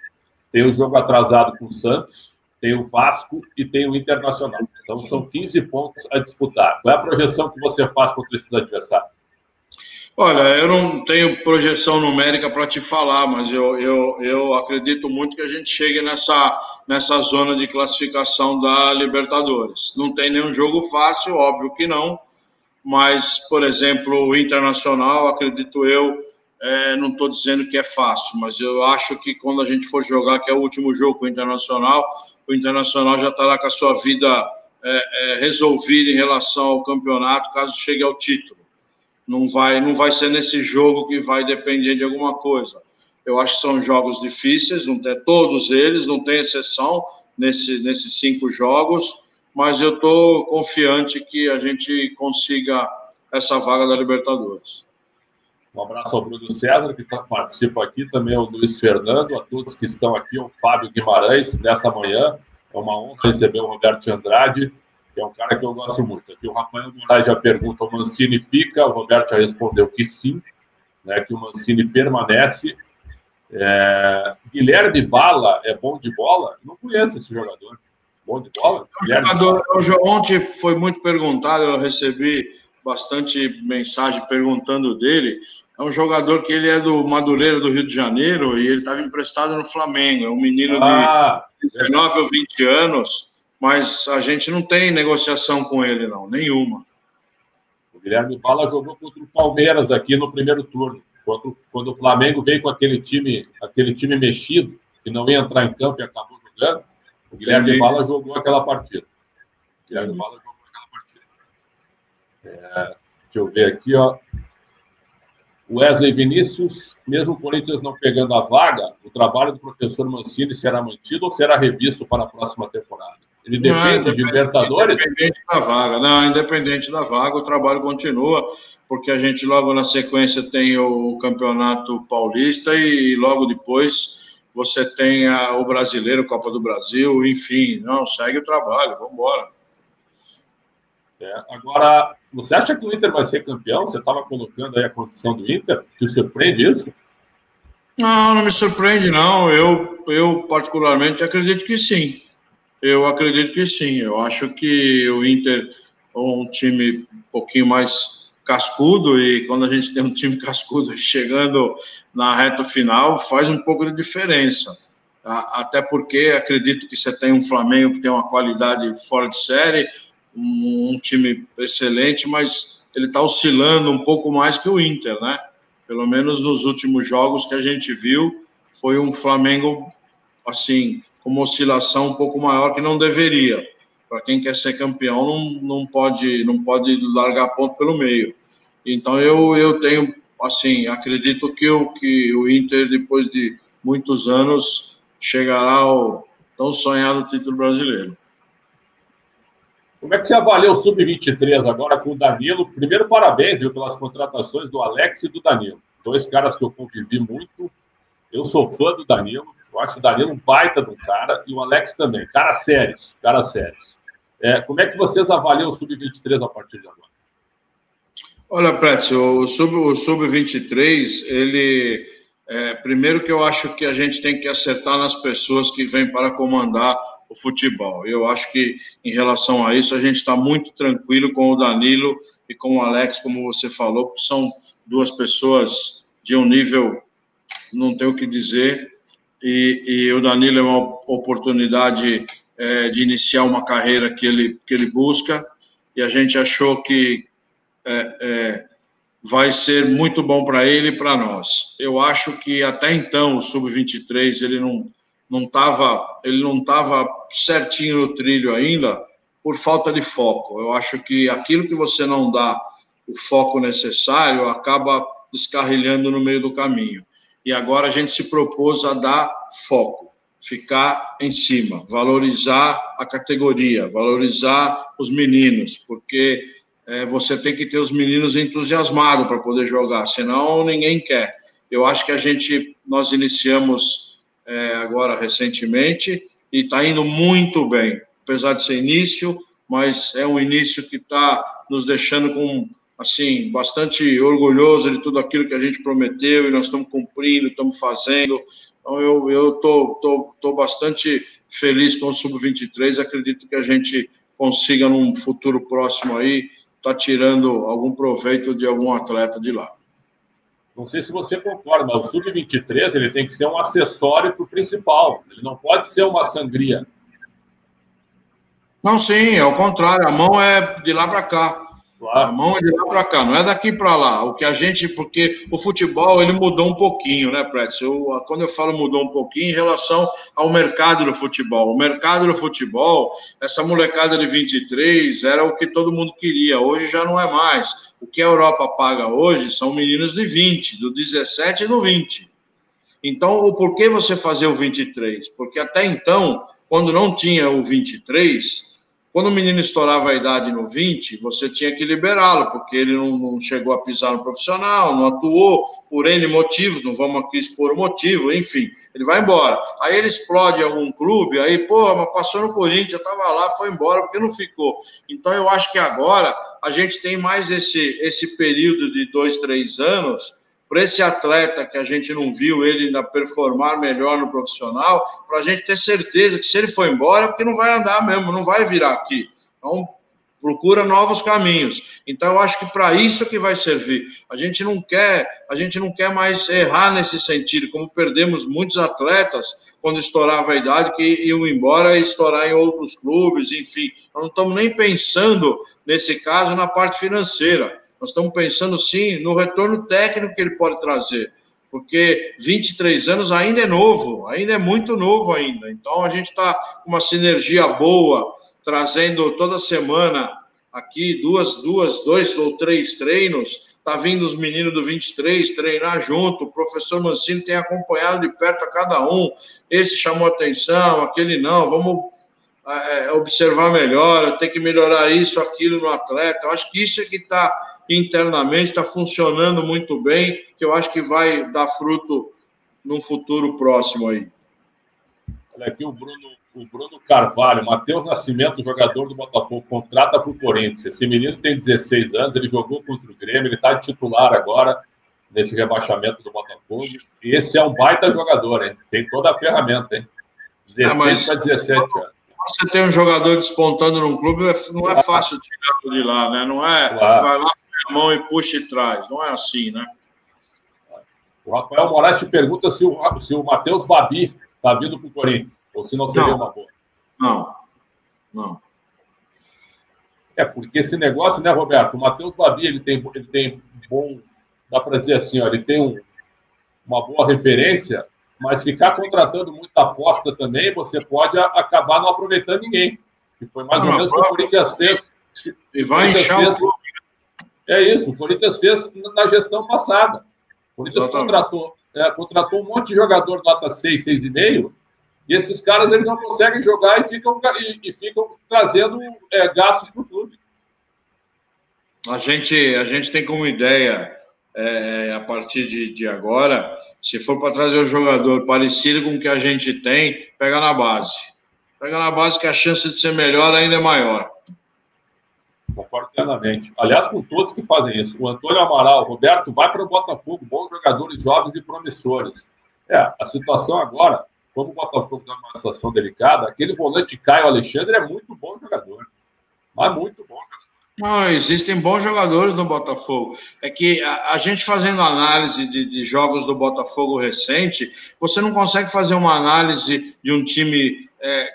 tem o jogo atrasado com o Santos, tem o Vasco e tem o Internacional. Então, são 15 pontos a disputar. Qual é a projeção que você faz contra esses adversários? Olha, eu não tenho projeção numérica para te falar, mas eu acredito muito que a gente chegue nessa zona de classificação da Libertadores. Não tem nenhum jogo fácil, óbvio que não, mas, por exemplo, o Internacional, acredito eu, não estou dizendo que é fácil, mas eu acho que quando a gente for jogar, que é o último jogo com o Internacional já estará com a sua vida resolvida em relação ao campeonato, caso chegue ao título. Não vai ser nesse jogo que vai depender de alguma coisa. Eu acho que são jogos difíceis, não tem todos eles, não tem exceção nesses 5 jogos, mas eu estou confiante que a gente consiga essa vaga da Libertadores. Um abraço ao Bruno César, que participa aqui, também ao Luiz Fernando, a todos que estão aqui, ao Fábio Guimarães, nessa manhã. É uma honra receber o Roberto Andrade, que é um cara que eu gosto muito. Aqui o Rafael Moraes já pergunta, o Mancini fica? O Roberto já respondeu que sim, né, que o Mancini permanece. Guilherme Bala é bom de bola? Não conheço esse jogador. Bom de bola? Ontem foi muito perguntado, eu recebi bastante mensagem perguntando dele. É um jogador que ele é do Madureira, do Rio de Janeiro, e ele estava emprestado no Flamengo. É um menino de 19 ou 20 anos, mas a gente não tem negociação com ele, não, nenhuma. O Guilherme Bala jogou contra o Palmeiras aqui no primeiro turno, quando o Flamengo veio com aquele time mexido, que não ia entrar em campo e acabou jogando. O Guilherme Bala jogou aquela partida. Deixa eu ver aqui, ó. Wesley Vinícius, mesmo o Corinthians não pegando a vaga, o trabalho do professor Mancini será mantido ou será revisto para a próxima temporada? Ele depende de Libertadores? Independente da vaga. Não, independente da vaga, o trabalho continua, porque a gente logo na sequência tem o Campeonato Paulista e logo depois você tem o Brasileiro, Copa do Brasil, enfim. Não, segue o trabalho, vamos embora. Agora, você acha que o Inter vai ser campeão? Você estava colocando aí a condição do Inter? Te surpreende isso? Não me surpreende, não. Eu particularmente acredito que sim. Eu acredito que sim. Eu acho que o Inter é um time um pouquinho mais cascudo e quando a gente tem um time cascudo chegando na reta final, faz um pouco de diferença. Até porque acredito que você tem um Flamengo que tem uma qualidade fora de série, um time excelente, mas ele está oscilando um pouco mais que o Inter, né? Pelo menos nos últimos jogos que a gente viu, foi um Flamengo, assim, com uma oscilação um pouco maior que não deveria. Para quem quer ser campeão, não pode largar ponto pelo meio. Então, eu tenho, assim, acredito que o Inter, depois de muitos anos, chegará ao tão sonhado título brasileiro. Como é que você avalia o Sub-23 agora com o Danilo? Primeiro, parabéns, viu, pelas contratações do Alex e do Danilo. 2 caras que eu convivi muito. Eu sou fã do Danilo. Eu acho o Danilo um baita de um cara e o Alex também. Caras sérios. Como é que vocês avaliam o Sub-23 a partir de agora? Olha, Prédio, o Sub-23, ele... primeiro que eu acho que a gente tem que acertar nas pessoas que vêm para comandar o futebol. Eu acho que, em relação a isso, a gente está muito tranquilo com o Danilo e com o Alex, como você falou, que são 2 pessoas de um nível, não tenho o que dizer, e o Danilo é uma oportunidade de iniciar uma carreira que ele busca, e a gente achou que vai ser muito bom para ele e para nós. Eu acho que, até então, o Sub-23, ele não estava certinho no trilho ainda por falta de foco. Eu acho que aquilo que você não dá o foco necessário acaba descarrilhando no meio do caminho. E agora a gente se propôs a dar foco, ficar em cima, valorizar a categoria, valorizar os meninos, porque você tem que ter os meninos entusiasmados para poder jogar, senão ninguém quer. Eu acho que nós iniciamos agora recentemente e está indo muito bem, apesar de ser início, mas é um início que está nos deixando bastante orgulhoso de tudo aquilo que a gente prometeu e nós estamos cumprindo, estamos fazendo. Então eu tô bastante feliz com o Sub-23, acredito que a gente consiga num futuro próximo aí estar tirando algum proveito de algum atleta de lá. Não sei se você concorda, mas o Sub-23 ele tem que ser um acessório para o principal. Ele não pode ser uma sangria. Não, sim, é o contrário. A mão é de lá para cá. Claro. A mão é de lá para cá, não é daqui para lá. O que a gente, porque o futebol ele mudou um pouquinho, né, Pretz? Quando eu falo mudou um pouquinho em relação ao mercado do futebol. O mercado do futebol, essa molecada de 23 era o que todo mundo queria. Hoje já não é mais. O que a Europa paga hoje são meninos de 20, do 17 e do 20. Então, o porquê você fazer o 23? Porque até então, quando não tinha o 23, quando o menino estourava a idade no 20, você tinha que liberá-lo, porque ele não chegou a pisar no profissional, não atuou, por N motivos, não vamos aqui expor o motivo, enfim, ele vai embora. Aí ele explode em algum clube, aí, pô, mas passou no Corinthians, estava lá, foi embora, porque não ficou. Então, eu acho que agora a gente tem mais esse período de 2, 3 anos para esse atleta que a gente não viu ele ainda performar melhor no profissional, para a gente ter certeza que se ele for embora, é porque não vai andar mesmo, não vai virar aqui. Então, procura novos caminhos. Então, eu acho que para isso que vai servir. A gente não quer mais errar nesse sentido, como perdemos muitos atletas quando estourava a idade, que iam embora e estourar em outros clubes, enfim. Nós não estamos nem pensando, nesse caso, na parte financeira. Nós estamos pensando, sim, no retorno técnico que ele pode trazer, porque 23 anos ainda é novo, ainda é muito novo ainda. Então, a gente está com uma sinergia boa, trazendo toda semana aqui dois ou três treinos, está vindo os meninos do 23 treinar junto, o professor Mancini tem acompanhado de perto a cada um, esse chamou atenção, aquele não, vamos observar melhor, eu tenho que melhorar isso, aquilo no atleta. Eu acho que isso é que está internamente, está funcionando muito bem, que eu acho que vai dar fruto num futuro próximo aí. Olha aqui o Bruno Carvalho, Matheus Nascimento, jogador do Botafogo, contrata para o Corinthians. Esse menino tem 16 anos, ele jogou contra o Grêmio, ele está de titular agora nesse rebaixamento do Botafogo. E esse é um baita jogador, hein? Tem toda a ferramenta, hein? 16 para 17 anos. Você tem um jogador despontando num clube, não é fácil tirá-lo de lá, né? Não é, claro. Vai lá, põe a mão e puxa e traz. Não é assim, né? O Rafael Moraes te pergunta se o Matheus Babi está vindo para o Corinthians, ou se não seria uma boa. Não. É, porque esse negócio, né, Roberto? O Matheus Babi, ele tem bom, dá para dizer assim, ó, ele tem uma boa referência, mas ficar contratando muita aposta também, você pode acabar não aproveitando ninguém. Que foi mais ou menos o que o Corinthians fez. E vai inchar o clube. É isso, o Corinthians fez na gestão passada. O Corinthians contratou um monte de jogador nota 6, 6,5, e esses caras eles não conseguem jogar e ficam trazendo gastos para o clube. A gente tem como ideia, a partir de agora, se for para trazer um jogador parecido com o que a gente tem, pega na base. Pega na base que a chance de ser melhor ainda é maior. Concordo plenamente. Aliás, com todos que fazem isso. O Antônio Amaral, Roberto, vai para o Botafogo, bons jogadores jovens e promissores. A situação agora, como o Botafogo está numa situação delicada, aquele volante Caio Alexandre é muito bom jogador. Mas muito bom jogador. Não, existem bons jogadores no Botafogo. É que a gente fazendo análise de jogos do Botafogo recente, você não consegue fazer uma análise de um time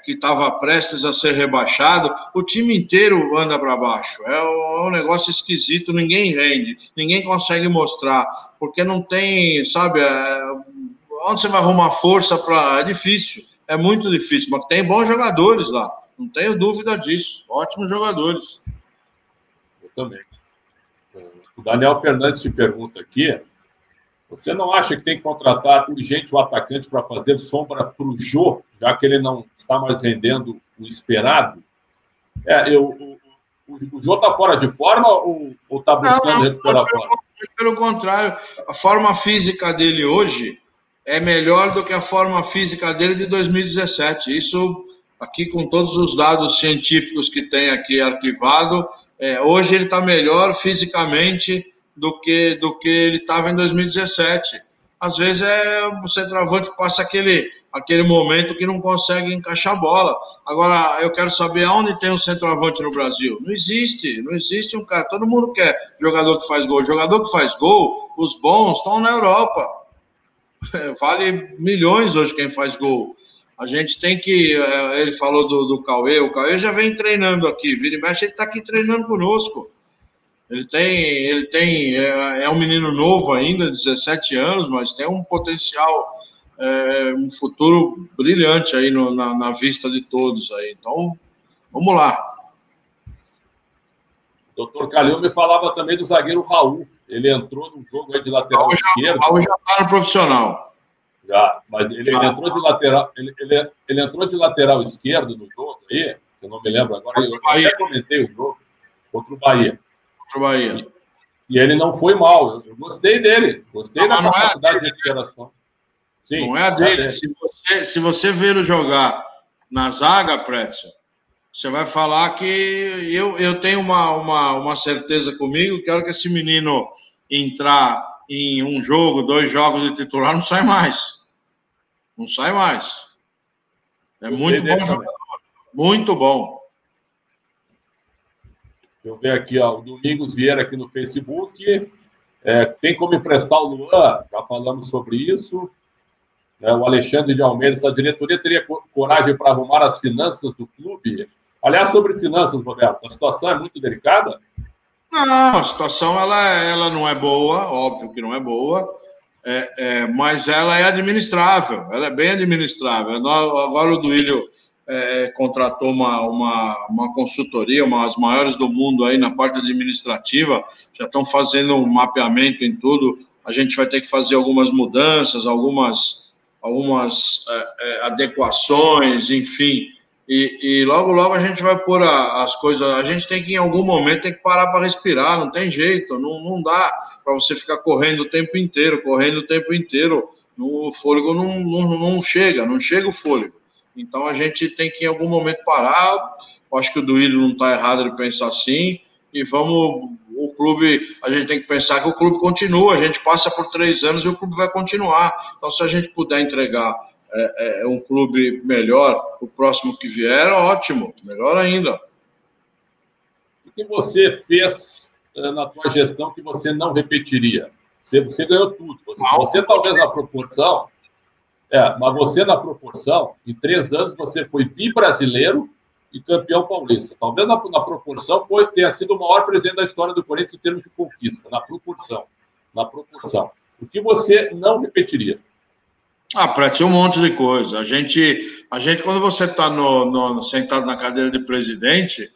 que estava prestes a ser rebaixado, o time inteiro anda para baixo. É um negócio esquisito, ninguém rende, ninguém consegue mostrar, porque não tem, sabe, onde você vai arrumar força para... É difícil, é muito difícil, mas tem bons jogadores lá, não tenho dúvida disso, ótimos jogadores. Também. O Daniel Fernandes te pergunta aqui, você não acha que tem que contratar urgente o atacante para fazer sombra para o Jô, já que ele não está mais rendendo o esperado? O Jô está fora de forma ou está buscando recuperar a forma? Pelo contrário, a forma física dele hoje é melhor do que a forma física dele de 2017. Isso aqui com todos os dados científicos que tem aqui arquivado, hoje ele está melhor fisicamente do que ele estava em 2017. Às vezes o centroavante passa aquele momento que não consegue encaixar a bola. Agora, eu quero saber aonde tem um centroavante no Brasil. Não existe um cara. Todo mundo quer jogador que faz gol. Jogador que faz gol, os bons estão na Europa. Vale milhões hoje quem faz gol. A gente tem que... Ele falou do Cauê. O Cauê já vem treinando aqui. Vira e mexe, ele está aqui treinando conosco. É um menino novo ainda, 17 anos, mas tem um potencial, um futuro brilhante aí na vista de todos aí. Então, vamos lá. O doutor Calil me falava também do zagueiro Raul. Ele entrou no jogo aí de lateral esquerdo. O Raul já está no profissional. Já, mas ele entrou de lateral. Ele entrou de lateral esquerdo no jogo aí, eu não me lembro agora. Eu até comentei o jogo contra o Bahia. E ele não foi mal. Eu gostei dele. Gostei da capacidade de recuperação. Sim, não é a dele. Se você ver ele jogar na zaga, Pretzel, você vai falar que eu tenho uma certeza comigo que a hora que esse menino entrar em um jogo, 2 jogos de titular, não sai mais. Não sai mais. É muito bom jogador. Muito bom. Deixa eu ver aqui, ó, o Domingos Vieira aqui no Facebook. Tem como emprestar o Luan? Já falamos sobre isso. O Alexandre de Almeida, essa diretoria teria coragem para arrumar as finanças do clube? Aliás, sobre finanças, Roberto, a situação é muito delicada? Não, a situação ela não é boa, óbvio que não é boa, mas ela é administrável, ela é bem administrável. Agora o Duílio contratou uma consultoria, as maiores do mundo aí na parte administrativa, já estão fazendo um mapeamento em tudo. A gente vai ter que fazer algumas mudanças, algumas adequações, enfim, e logo a gente vai pôr as coisas. A gente tem que, em algum momento, tem que parar para respirar, não tem jeito, não dá para você ficar correndo o tempo inteiro, o fôlego não chega o fôlego. Então, a gente tem que, em algum momento, parar. Eu acho que o Duílio não está errado de pensar assim. E o clube, a gente tem que pensar que o clube continua. A gente passa por 3 anos e o clube vai continuar. Então, se a gente puder entregar um clube melhor, o próximo que vier, ótimo. Melhor ainda. O que você fez na tua gestão que você não repetiria? Você ganhou tudo. Você talvez na proporção... mas você, na proporção, em 3 anos, você foi bi-brasileiro e campeão paulista. Talvez na proporção tenha sido o maior presente da história do Corinthians em termos de conquista. Na proporção. O que você não repetiria? Prete, um monte de coisa. A gente quando você está sentado na cadeira de presidente,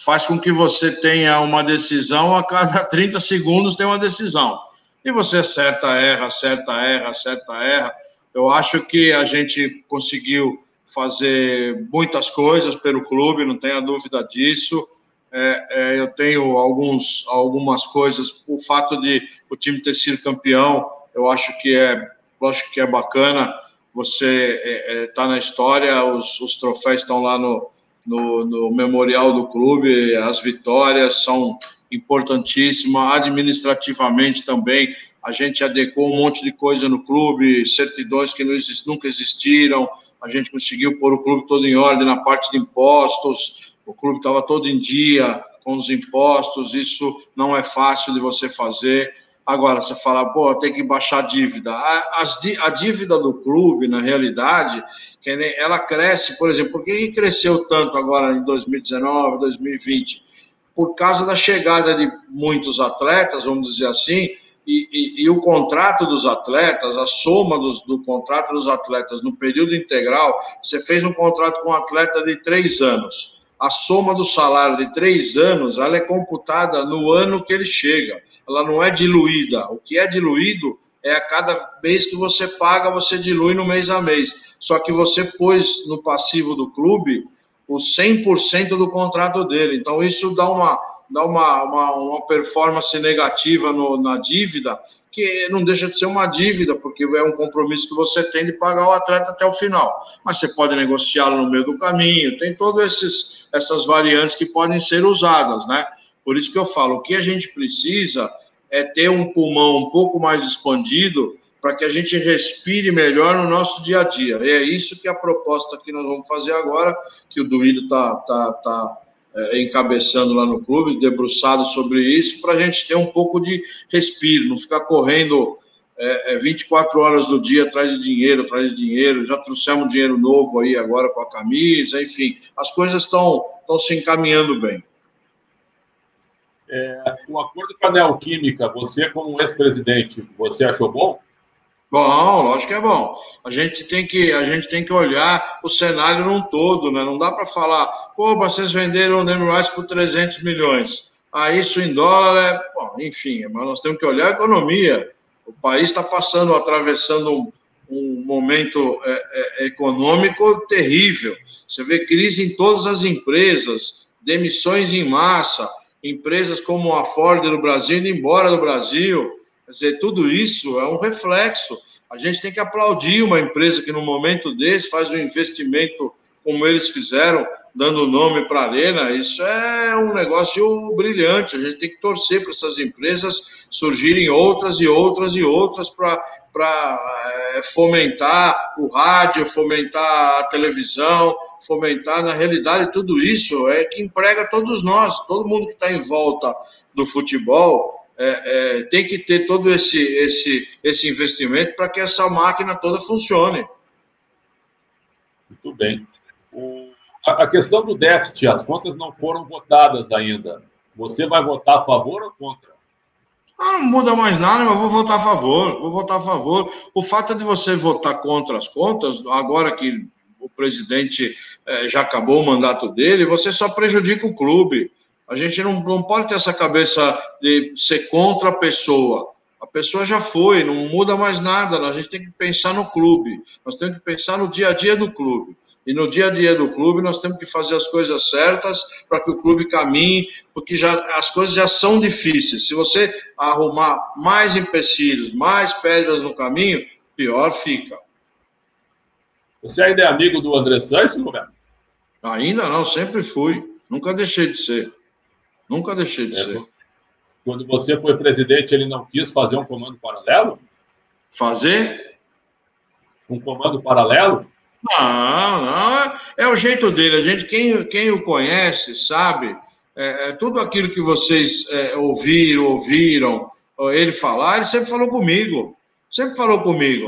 faz com que você tenha uma decisão, a cada 30 segundos tem uma decisão. E você acerta, erra. Eu acho que a gente conseguiu fazer muitas coisas pelo clube, não tenha dúvida disso. Eu tenho algumas coisas. O fato de o time ter sido campeão, eu acho que é bacana. Você está na história, os troféus estão lá no memorial do clube, as vitórias são importantíssimas, administrativamente também. A gente adequou um monte de coisa no clube, certidões que nunca existiram, a gente conseguiu pôr o clube todo em ordem na parte de impostos, o clube estava todo em dia com os impostos, isso não é fácil de você fazer. Agora, você fala, tem que baixar a dívida. A dívida do clube, na realidade, ela cresce, por exemplo, por que cresceu tanto agora em 2019, 2020? Por causa da chegada de muitos atletas, vamos dizer assim, e o contrato dos atletas, a soma do contrato dos atletas no período integral, você fez um contrato com um atleta de 3 anos. A soma do salário de 3 anos, ela é computada no ano que ele chega. Ela não é diluída. O que é diluído é a cada mês que você paga, você dilui no mês a mês. Só que você pôs no passivo do clube o 100% do contrato dele. Então, isso dá uma performance negativa na dívida, que não deixa de ser uma dívida, porque é um compromisso que você tem de pagar o atleta até o final. Mas você pode negociá-lo no meio do caminho, tem todas essas variantes que podem ser usadas, né? Por isso que eu falo, o que a gente precisa é ter um pulmão um pouco mais expandido para que a gente respire melhor no nosso dia a dia. E é isso que é a proposta que nós vamos fazer agora, que o Duílio está encabeçando lá no clube, debruçado sobre isso, para a gente ter um pouco de respiro, não ficar correndo 24 horas do dia atrás de dinheiro, já trouxemos dinheiro novo aí agora com a camisa, enfim, as coisas estão se encaminhando bem. O acordo com a Neoquímica, você como ex-presidente, você achou bom? Bom, lógico que é bom. A gente tem que olhar o cenário num todo, né? Não dá para falar, pô, vocês venderam o Name Rights por 300 milhões. Isso em dólar bom, enfim, mas nós temos que olhar a economia. O país está atravessando um momento econômico terrível. Você vê crise em todas as empresas, demissões em massa, empresas como a Ford do Brasil indo embora do Brasil. Quer dizer, tudo isso é um reflexo. A gente tem que aplaudir uma empresa que, no momento desse, faz um investimento como eles fizeram, dando nome para a Arena. Isso é um negócio brilhante. A gente tem que torcer para essas empresas surgirem outras e outras e outras para fomentar o rádio, fomentar a televisão, fomentar, na realidade, tudo isso é que emprega todos nós, todo mundo que está em volta do futebol. Tem que ter todo esse investimento para que essa máquina toda funcione. Muito bem. A questão do déficit, as contas não foram votadas ainda. Você vai votar a favor ou contra? Não muda mais nada, mas vou votar a favor. O fato de você votar contra as contas, agora que o presidente já acabou o mandato dele, você só prejudica o clube. A gente não pode ter essa cabeça de ser contra a pessoa. A pessoa já foi, não muda mais nada. A gente tem que pensar no clube. Nós temos que pensar no dia a dia do clube. E no dia a dia do clube nós temos que fazer as coisas certas para que o clube caminhe, porque as coisas já são difíceis. Se você arrumar mais empecilhos, mais pedras no caminho, pior fica. Você ainda é amigo do André Sanches, Roberto? Ainda não, sempre fui. Nunca deixei de ser. Nunca deixei de ser. Quando você foi presidente, ele não quis fazer um comando paralelo? Fazer? Um comando paralelo? Não. É o jeito dele. A gente, quem o conhece, sabe, tudo aquilo que vocês ouviram ele falar, ele sempre falou comigo.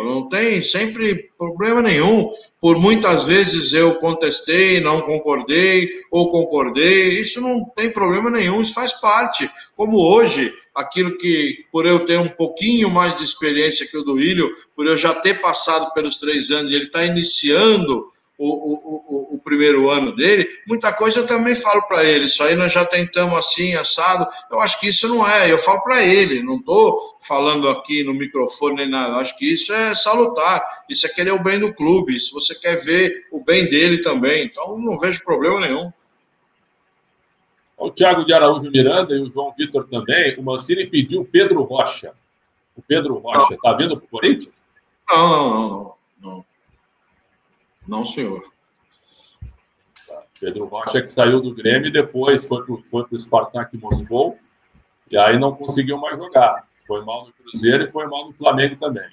Não tem sempre problema nenhum. Por muitas vezes eu contestei, não concordei, ou concordei, isso não tem problema nenhum, isso faz parte. Como hoje, aquilo que, por eu ter um pouquinho mais de experiência que o Duílio, por eu já ter passado pelos 3 anos e ele está iniciando o primeiro ano dele, muita coisa eu também falo para ele, isso aí nós já tentamos assim, assado, eu acho que isso não eu falo para ele, não estou falando aqui no microfone nem nada, eu acho que isso é salutar, isso é querer o bem do clube, isso você quer ver o bem dele também, então não vejo problema nenhum. O Thiago de Araújo Miranda e o João Vitor também, o Mancini pediu o Pedro Rocha. O Pedro Rocha está vindo para o Corinthians? Não, senhor. Pedro Rocha que saiu do Grêmio e depois foi para o Spartak Moscou e aí não conseguiu mais jogar. Foi mal no Cruzeiro e foi mal no Flamengo também.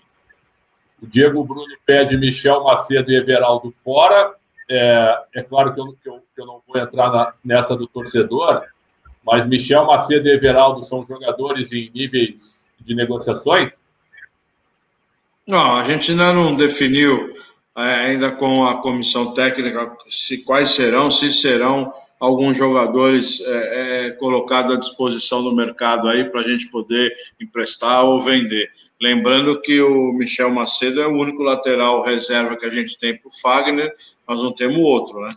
O Diego Bruno pede Michel Macedo e Everaldo fora. É claro que eu não vou entrar nessa do torcedor, mas Michel Macedo e Everaldo são jogadores em níveis de negociações? Não, a gente ainda não definiu ainda com a comissão técnica quais serão, se serão alguns jogadores colocados à disposição do mercado aí para a gente poder emprestar ou vender. Lembrando que o Michel Macedo é o único lateral reserva que a gente tem para o Fagner, nós não temos outro, né?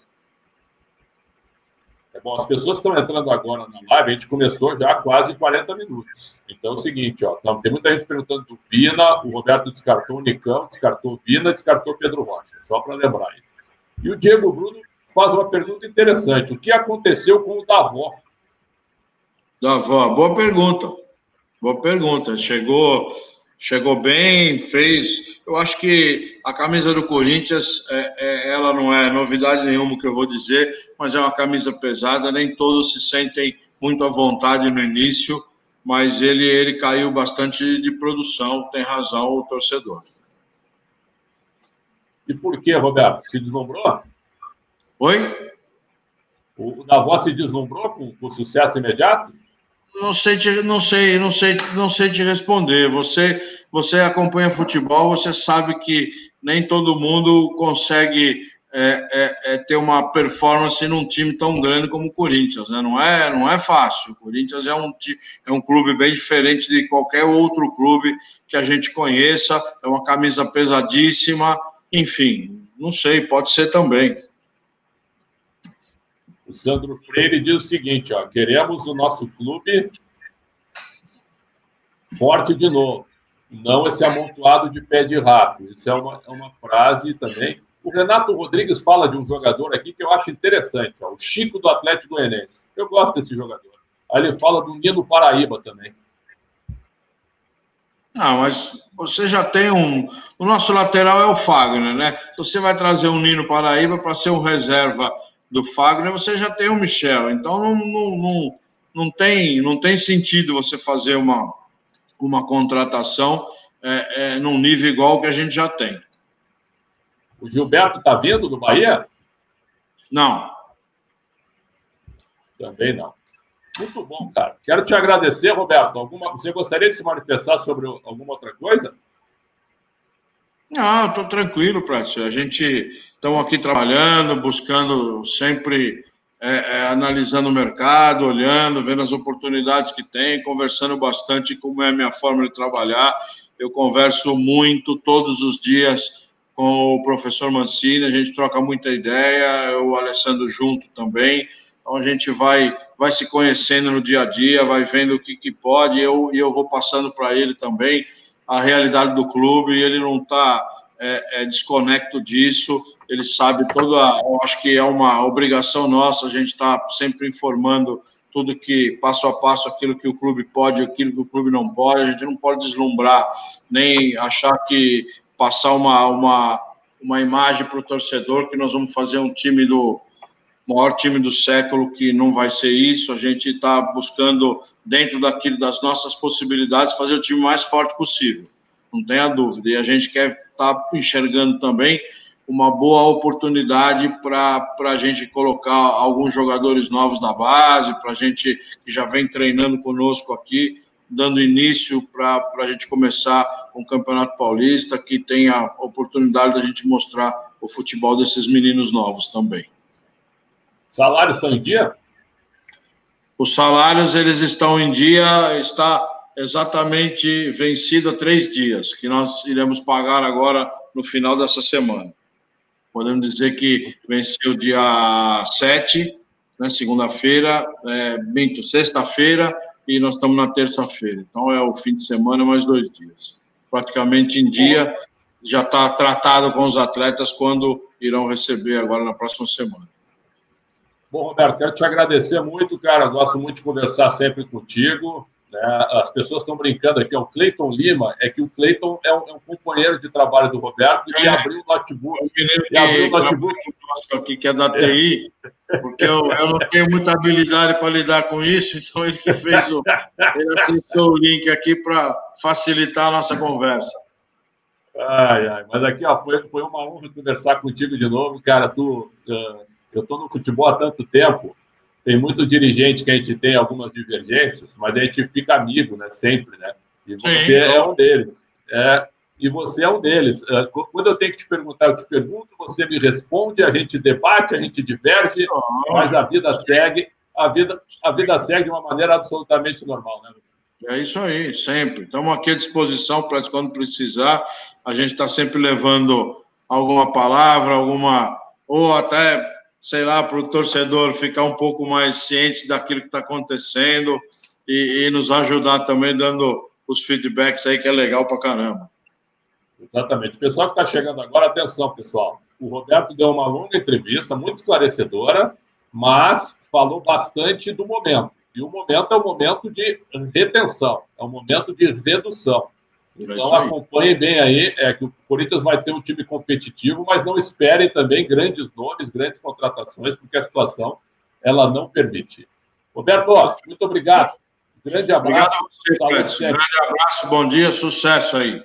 Bom, as pessoas estão entrando agora na live, a gente começou já há quase 40 minutos. Então é o seguinte, tem muita gente perguntando do Vina, o Roberto descartou o Nicão, descartou o Vina, descartou o Pedro Rocha, só para lembrar aí. E o Diego Bruno faz uma pergunta interessante, o que aconteceu com o Davó? Boa pergunta, chegou bem, fez... Eu acho que a camisa do Corinthians, ela não é novidade nenhuma que eu vou dizer, mas é uma camisa pesada, nem todos se sentem muito à vontade no início. mas ele caiu bastante de produção, tem razão o torcedor. E por que, Roberto? Se deslumbrou? Oi? O Davos se deslumbrou com sucesso imediato? Não sei te responder. Você acompanha futebol, você sabe que nem todo mundo consegue ter uma performance num time tão grande como o Corinthians, né? Não é fácil. O Corinthians é um clube bem diferente de qualquer outro clube que a gente conheça, é uma camisa pesadíssima, enfim, não sei, pode ser também. O Sandro Freire diz o seguinte, ó, queremos o nosso clube forte de novo, não esse amontoado de pé de rato. Isso é uma frase também. O Renato Rodrigues fala de um jogador aqui que eu acho interessante, ó, o Chico do Atlético Goianiense. Eu gosto desse jogador. Aí ele fala do Nino Paraíba também. Ah, mas você já tem o nosso lateral é o Fagner, né? Você vai trazer um Nino Paraíba para ser um reserva do Fagner, você já tem o Michel. Então não tem sentido você fazer uma contratação num nível igual ao que a gente já tem. O Gilberto está vindo do Bahia? Não. Também não. Muito bom, cara. Quero te agradecer, Roberto. Você gostaria de se manifestar sobre alguma outra coisa? Não, estou tranquilo, Précio. A gente estamos aqui trabalhando, buscando sempre, analisando o mercado, olhando, vendo as oportunidades que tem, conversando bastante como é a minha forma de trabalhar. Eu converso muito, todos os dias, com o professor Mancini, a gente troca muita ideia, o Alessandro junto também. Então a gente vai se conhecendo no dia a dia, vai vendo o que pode, e eu vou passando para ele também a realidade do clube, e ele não está desconecto disso, ele sabe eu acho que é uma obrigação nossa, a gente está sempre informando tudo que, passo a passo, aquilo que o clube pode, aquilo que o clube não pode, a gente não pode deslumbrar, nem achar que passar uma imagem para o torcedor que nós vamos fazer um time maior time do século, que não vai ser isso. A gente está buscando, dentro das nossas possibilidades, fazer o time mais forte possível, não tenha dúvida. E a gente quer estar enxergando também uma boa oportunidade para a gente colocar alguns jogadores novos da base, para a gente que já vem treinando conosco aqui, dando início para a gente começar um Campeonato Paulista que tenha a oportunidade da gente mostrar o futebol desses meninos novos também. Salários estão em dia? Os salários, eles estão em dia, está exatamente vencido há 3 dias, que nós iremos pagar agora no final dessa semana. Podemos dizer que venceu dia 7, né, segunda-feira, sexta-feira, e nós estamos na terça-feira. Então, é o fim de semana, mais 2 dias. Praticamente em dia, já está tratado com os atletas quando irão receber agora na próxima semana. Bom, Roberto, quero te agradecer muito, cara. Gosto muito de conversar sempre contigo, né? As pessoas estão brincando aqui, o Cleiton Lima, é que o Cleiton é um companheiro de trabalho do Roberto e abriu o notebook. Aqui, que é da TI, porque eu não tenho muita habilidade para lidar com isso, então ele que fez ele acessou o link aqui para facilitar a nossa conversa. Mas aqui, ó, foi uma honra conversar contigo de novo, cara. Eu estou no futebol há tanto tempo, tem muito dirigente que a gente tem algumas divergências, mas a gente fica amigo, né? Sempre, né? E você é um deles. E você é um deles. Quando eu tenho que te perguntar, eu te pergunto, você me responde, a gente debate, a gente diverge, mas a vida segue. A vida segue de uma maneira absolutamente normal, né? É isso aí, sempre. Estamos aqui à disposição para quando precisar. A gente está sempre levando alguma palavra, ou até, sei lá, para o torcedor ficar um pouco mais ciente daquilo que está acontecendo e nos ajudar também dando os feedbacks aí, que é legal para caramba. Exatamente. O pessoal que está chegando agora, atenção, pessoal. O Roberto deu uma longa entrevista, muito esclarecedora, mas falou bastante do momento. E o momento é um momento de retenção, é um momento de redução. Então, acompanhem bem aí, que o Corinthians vai ter um time competitivo, mas não esperem também grandes nomes, grandes contratações, porque a situação ela não permite. Roberto, muito obrigado. Grande abraço. Obrigado a você, Clécio. Grande abraço, bom dia, sucesso aí.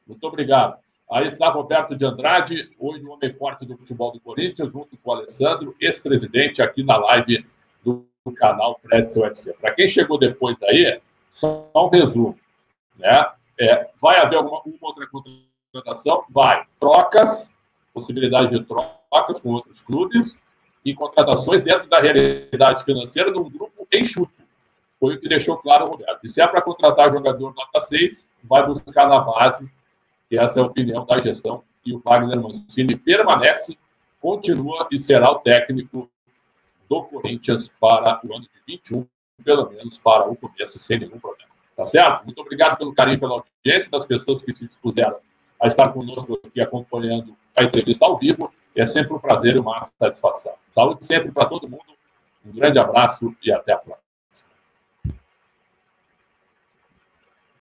Muito obrigado. Aí está Roberto de Andrade, hoje o homem forte do futebol do Corinthians, junto com o Alessandro, ex-presidente, aqui na live do canal Pretzel UFC. Para quem chegou depois aí, só um resumo. Né? Vai haver uma outra contratação? Vai. Trocas, possibilidade de trocas com outros clubes e contratações dentro da realidade financeira de um grupo enxuto. Foi o que deixou claro o Roberto. E se é para contratar jogador nota 6, vai buscar na base, que essa é a opinião da gestão, e o Wagner Mancini permanece, continua e será o técnico do Corinthians para o ano de 21, pelo menos para o começo, sem nenhum problema. Tá certo? Muito obrigado pelo carinho, pela audiência, das pessoas que se dispuseram a estar conosco aqui acompanhando a entrevista ao vivo. É sempre um prazer e uma satisfação. Saúde sempre para todo mundo. Um grande abraço e até a próxima.